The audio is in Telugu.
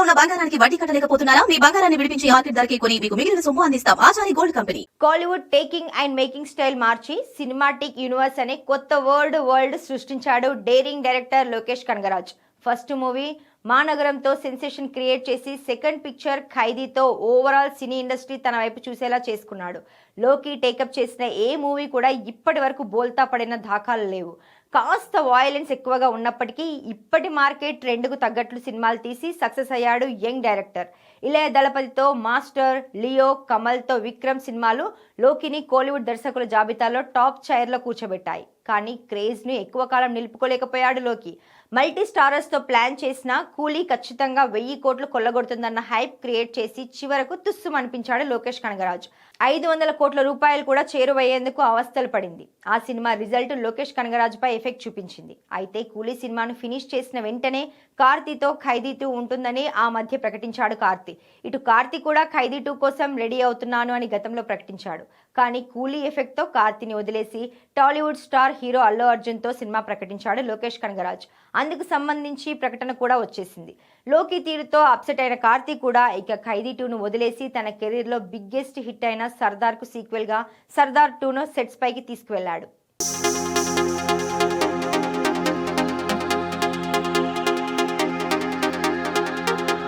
ఉన్న బంగారానికి వడ్డీ కట్టలేకపోతున్నారా? మీ బంగారాన్ని విడిపించి మార్కెట్ ధరకే కొని మీకు మిగిలిన సొమ్ము అందిస్తాం. Achari gold company. Kollywood taking and making style మార్చి సినిమాటిక్ యూనివర్స్ అనే కొత్త వరల్డ్ సృష్టించాడు daring director Lokesh Kanagaraj. First movie మానగరంతో సెన్సేషన్ క్రియేట్ చేసి సెకండ్ పిక్చర్ ఖైదీతో ఓవరాల్ సినీ ఇండస్ట్రీ తన వైపు చూసేలా చేసుకున్నాడు. లోకి టేకప్ చేసిన ఏ మూవీ కూడా ఇప్పటి వరకు బోల్తా పడిన దాఖలు లేవు. కాస్త వాయలెన్స్ ఎక్కువగా ఉన్నప్పటికీ ఇప్పటి మార్కెట్ ట్రెండ్కు తగ్గట్లు సినిమాలు తీసి సక్సెస్ అయ్యాడు యంగ్ డైరెక్టర్. ఇళయ దళపతితో మాస్టర్, లియో, కమల్తో విక్రమ్ సినిమాలు లోకిని కోలీవుడ్ దర్శకుల జాబితాలో టాప్ చైర్లో కూర్చోబెట్టాయి. కానీ క్రేజ్ను ఎక్కువ కాలం నిలుపుకోలేకపోయాడు లోకి. మల్టీ స్టారర్స్తో ప్లాన్ చేసిన కూలీ ఖచ్చితంగా 1000 కోట్లు కొల్లగొడుతుందన్న హైప్ క్రియేట్ చేసి చివరకు తుస్సుమనిపించాడు లోకేష్ కనగరాజ్. 500 కోట్ల రూపాయలు కూడా చేరువయ్యేందుకు అవస్థలు పడింది. ఆ సినిమా రిజల్ట్ లోకేష్ కనగరాజ్ పై ఎఫెక్ట్ చూపించింది. అయితే కూలీ సినిమాను ఫినిష్ చేసిన వెంటనే కార్తీతో ఖైదీ 2 ఉంటుందని ఆ మధ్య ప్రకటించాడు కార్తీ. ఇటు కార్తీ కూడా ఖైదీ 2 కోసం రెడీ అవుతున్నాను అని గతంలో ప్రకటించాడు. కానీ కూలీ ఎఫెక్ట్ తో కార్తీని వదిలేసి టాలీవుడ్ స్టార్ హీరో అల్లు అర్జున్ తో సినిమా ప్రకటించాడు లోకేష్ కనగరాజ్. అందుకు సంబంధించి ప్రకటన కూడా వచ్చేసింది. లోకి తీరుతో అప్సెట్ అయిన కార్తీ కూడా ఇక ఖైదీ 2ను వదిలేసి తన కెరీర్ లో బిగ్గెస్ట్ హిట్ అయిన సర్దార్ కు సీక్వెల్ గా సర్దార్ 2ను సెట్స్ పైకి తీసుకువెళ్లాడు.